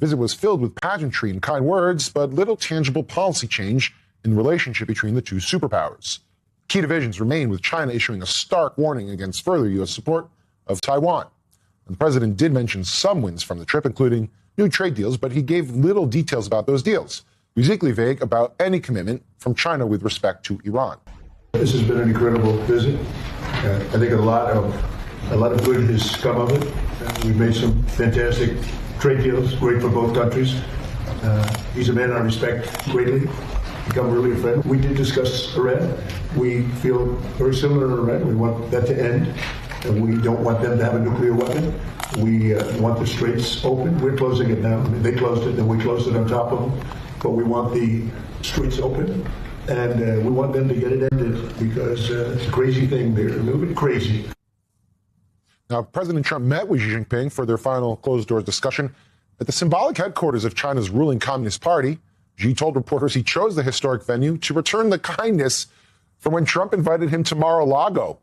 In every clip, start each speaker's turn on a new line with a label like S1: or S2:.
S1: visit was filled with pageantry and kind words, but little tangible policy change in the relationship between the two superpowers. Key divisions remain, with China issuing a stark warning against further U.S. support of Taiwan. And the president did mention some wins from the trip, including new trade deals, but he gave little details about those deals. He was equally vague about any commitment from China with respect to Iran.
S2: This has been an incredible visit. I think a lot of good has come of it. We've made some fantastic trade deals, great for both countries. He's a man I respect greatly. Become really a friend. We did discuss Iran. We feel very similar to Iran. We want that to end, and we don't want them to have a nuclear weapon. We want the straits open. We're closing it now. I mean, they closed it, and we closed it on top of them. But we want the straits open, and we want them to get it ended, because it's a crazy thing. They're moving crazy.
S1: Now, President Trump met with Xi Jinping for their final closed-doors discussion at the symbolic headquarters of China's ruling Communist Party. Xi told reporters he chose the historic venue to return the kindness from when Trump invited him to Mar-a-Lago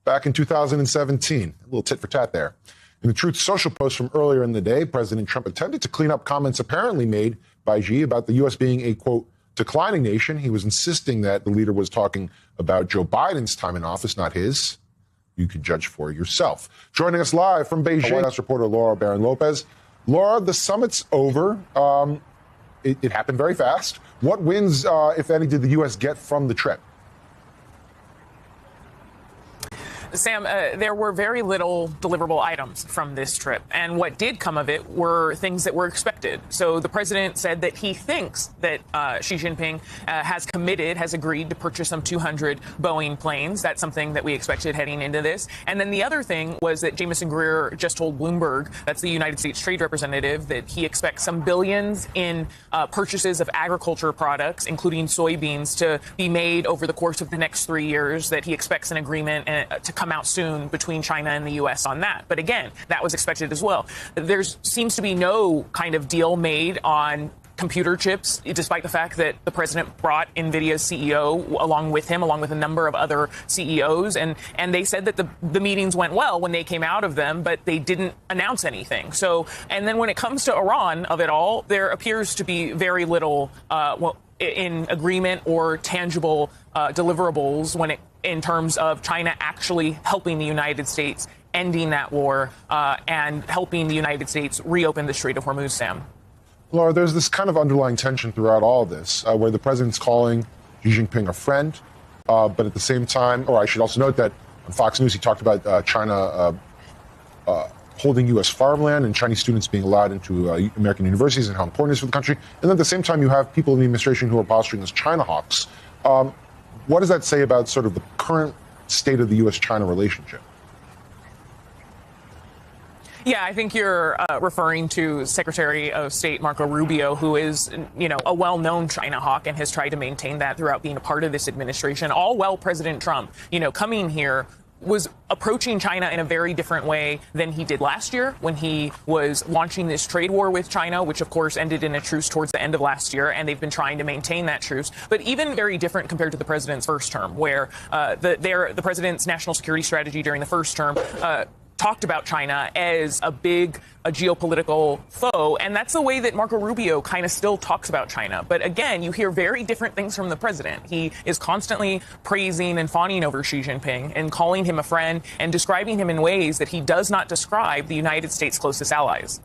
S1: back in 2017. A little tit for tat there. In the Truth Social post from earlier in the day, President Trump attempted to clean up comments apparently made by Xi about the U.S. being a, quote, declining nation. He was insisting that the leader was talking about Joe Biden's time in office, not his. You can judge for yourself. Joining us live from Beijing, White House reporter Laura Barron-Lopez. Laura, the summit's over. It happened very fast. What wins, if any, did the U.S. get from the trip?
S3: Sam, there were very little deliverable items from this trip, and what did come of it were things that were expected. So the president said that he thinks that Xi Jinping has agreed to purchase some 200 Boeing planes. That's something that we expected heading into this. And then the other thing was that Jamieson Greer just told Bloomberg, that's the United States trade representative, that he expects some billions in purchases of agriculture products, including soybeans, to be made over the course of the next 3 years, that he expects an agreement to come out soon between China and the U.S. on that. But again, that was expected as well. There seems to be no kind of deal made on computer chips, despite the fact that the president brought NVIDIA's CEO along with him, along with a number of other CEOs. And they said that the meetings went well when they came out of them, but they didn't announce anything. So, and then when it comes to Iran of it all, there appears to be very little in agreement or tangible deliverables in terms of China actually helping the United States ending that war and helping the United States reopen the Strait of Hormuz, Sam.
S1: Laura, there's this kind of underlying tension throughout all of this, where the president's calling Xi Jinping a friend, but at the same time, or I should also note that on Fox News, he talked about China holding U.S. farmland and Chinese students being allowed into American universities and how important it is for the country. And then at the same time, you have people in the administration who are posturing as China hawks. What does that say about sort of the current state of the U.S.-China relationship?
S3: Yeah, I think you're referring to Secretary of State Marco Rubio, who is, a well-known China hawk and has tried to maintain that throughout being a part of this administration. All while President Trump, coming here, was approaching China in a very different way than he did last year when he was launching this trade war with China, which of course ended in a truce towards the end of last year, and they've been trying to maintain that truce. But even very different compared to the president's first term, where the president's national security strategy during the first term talked about China as a geopolitical foe, and that's the way that Marco Rubio kind of still talks about China. But again, you hear very different things from the president. He is constantly praising and fawning over Xi Jinping and calling him a friend and describing him in ways that he does not describe the United States' closest allies.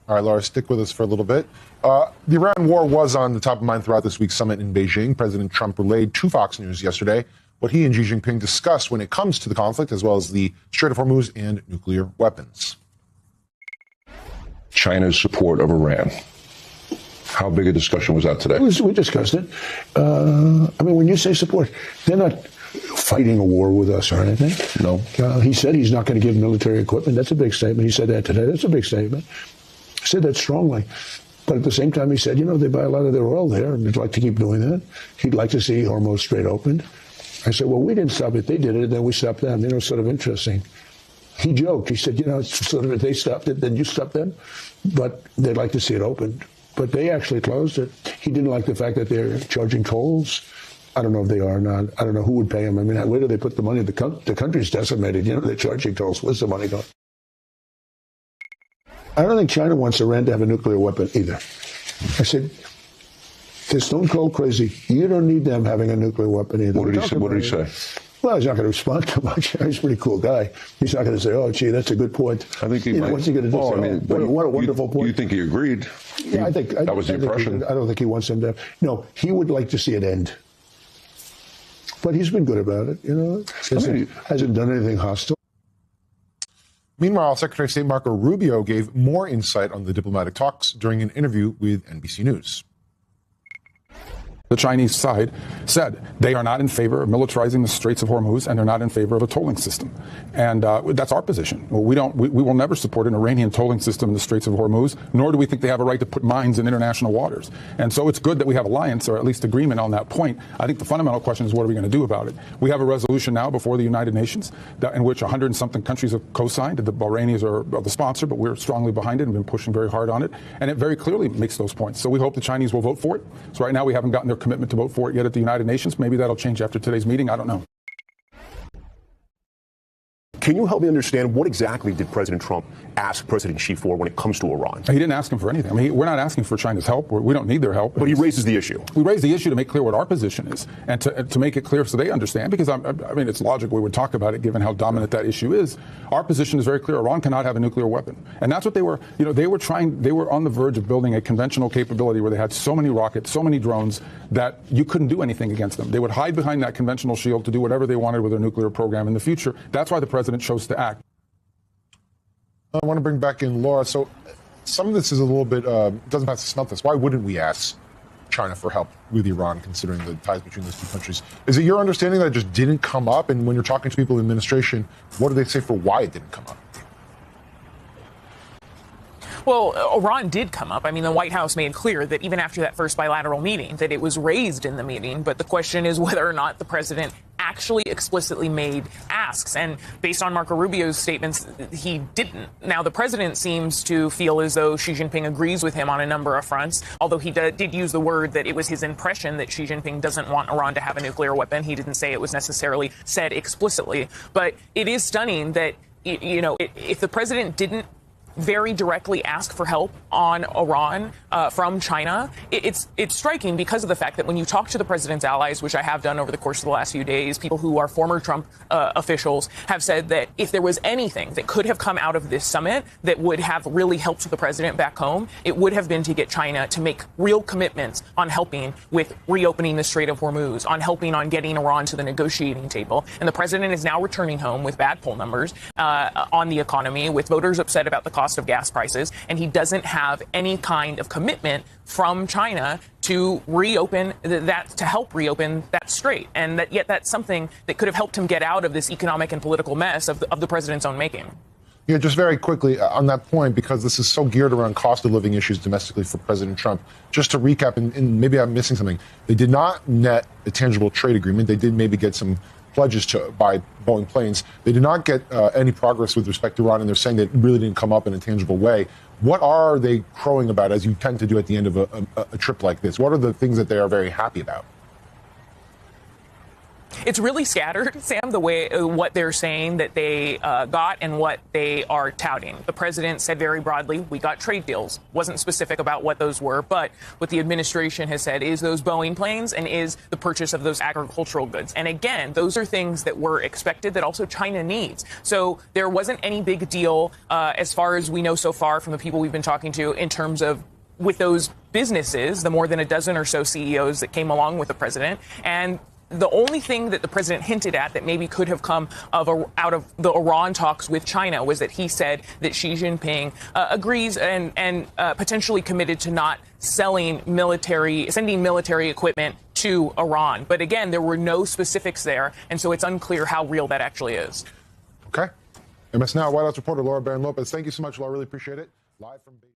S1: All right, Laura, stick with us for a little bit. The Iran war was on the top of mind throughout this week's summit in Beijing. President Trump relayed to Fox News yesterday what he and Xi Jinping discussed when it comes to the conflict, as well as the Strait of Hormuz and nuclear weapons.
S4: China's support of Iran. How big a discussion was that today?
S5: We discussed it. When you say support, they're not fighting a war with us or anything.
S4: No.
S5: He said he's not going to give military equipment. That's a big statement. He said that today. That's a big statement. He said that strongly. But at the same time, he said, they buy a lot of their oil there, and they'd like to keep doing that. He'd like to see Hormuz Strait opened. I said, well, we didn't stop it. They did it, and then we stopped them. Sort of interesting. He joked. He said, sort of if they stopped it, then you stop them. But they'd like to see it opened. But they actually closed it. He didn't like the fact that they're charging tolls. I don't know if they are or not. I don't know who would pay them. Where do they put the money? The country's decimated. They're charging tolls. Where's the money going? I don't think China wants Iran to have a nuclear weapon either. I said, they're stone cold crazy. You don't need them having a nuclear weapon either.
S4: What did he say?
S5: Well, he's not going to respond too much. He's a pretty cool guy. He's not going to say, "Oh, gee, that's a good point."
S4: I think he might.
S5: What's he going to do?
S4: Oh, I mean,
S5: what a wonderful point.
S4: You think he agreed?
S5: Yeah, I think
S4: that was the impression.
S5: I don't think he wants them to. No, he would like to see it end. But he's been good about it. Hasn't done anything hostile.
S1: Meanwhile, Secretary of State Marco Rubio gave more insight on the diplomatic talks during an interview with NBC News.
S6: The Chinese side said they are not in favor of militarizing the Straits of Hormuz, and they're not in favor of a tolling system. And that's our position. We will never support an Iranian tolling system in the Straits of Hormuz, nor do we think they have a right to put mines in international waters. And so it's good that we have alliance, or at least agreement on that point. I think the fundamental question is, what are we going to do about it? We have a resolution now before the United Nations in which 100 and something countries have co-signed. The Bahrainis are the sponsor, but we're strongly behind it and been pushing very hard on it. And it very clearly makes those points. So we hope the Chinese will vote for it. So right now we haven't gotten their commitment to vote for it yet at the United Nations. Maybe that'll change after today's meeting. I don't know.
S7: Can you help me understand what exactly did President Trump ask President Xi for when it comes to Iran?
S6: He didn't ask him for anything. I mean, we're not asking for China's help. We don't need their help.
S7: But he raises the issue.
S6: We raise the issue to make clear what our position is and to make it clear so they understand, because I mean, it's logical we would talk about it given how dominant that issue is. Our position is very clear. Iran cannot have a nuclear weapon. And that's what they were, they were on the verge of building a conventional capability where they had so many rockets, so many drones that you couldn't do anything against them. They would hide behind that conventional shield to do whatever they wanted with their nuclear program in the future. That's why the president chose to act.
S1: I want to bring back in Laura. So some of this is a little bit, doesn't have to smell this. Why wouldn't we ask China for help with Iran, considering the ties between those two countries? Is it your understanding that it just didn't come up? And when you're talking to people in the administration, what do they say for why it didn't come up?
S3: Well, Iran did come up. I mean, the White House made clear that even after that first bilateral meeting, that it was raised in the meeting. But the question is whether or not the president actually explicitly made asks. And based on Marco Rubio's statements, he didn't. Now, the president seems to feel as though Xi Jinping agrees with him on a number of fronts, although he did use the word that it was his impression that Xi Jinping doesn't want Iran to have a nuclear weapon. He didn't say it was necessarily said explicitly. But it is stunning that, if the president didn't very directly ask for help on Iran from China, it's striking because of the fact that when you talk to the president's allies, which I have done over the course of the last few days, people who are former Trump officials have said that if there was anything that could have come out of this summit that would have really helped the president back home, it would have been to get China to make real commitments on helping with reopening the Strait of Hormuz, on helping on getting Iran to the negotiating table. And the president is now returning home with bad poll numbers on the economy, with voters upset about the cost of gas prices, and he doesn't have any kind of commitment from China to reopen that, to help reopen that strait. And yet that's something that could have helped him get out of this economic and political mess of the president's own making.
S1: Yeah, just very quickly on that point, because this is so geared around cost of living issues domestically for President Trump, just to recap, and maybe I'm missing something, they did not net a tangible trade agreement. They did maybe get some pledges to buy Boeing planes. They did not get any progress with respect to Iran, and they're saying that it really didn't come up in a tangible way. What are they crowing about, as you tend to do at the end of a trip like this? What are the things that they are very happy about?
S3: It's really scattered, Sam, the way what they're saying that they got and what they are touting. The president said very broadly, we got trade deals. Wasn't specific about what those were, but what the administration has said is those Boeing planes and is the purchase of those agricultural goods. And again, those are things that were expected that also China needs. So there wasn't any big deal as far as we know so far from the people we've been talking to in terms of with those businesses, the more than a dozen or so CEOs that came along with the president. And the only thing that the president hinted at that maybe could have come out of the Iran talks with China was that he said that Xi Jinping agrees and potentially committed to not sending military equipment to Iran. But again, there were no specifics there, and so it's unclear how real that actually is.
S1: Okay. MS Now White House reporter Laura Barron Lopez. Thank you so much, Laura. Really appreciate it. Live from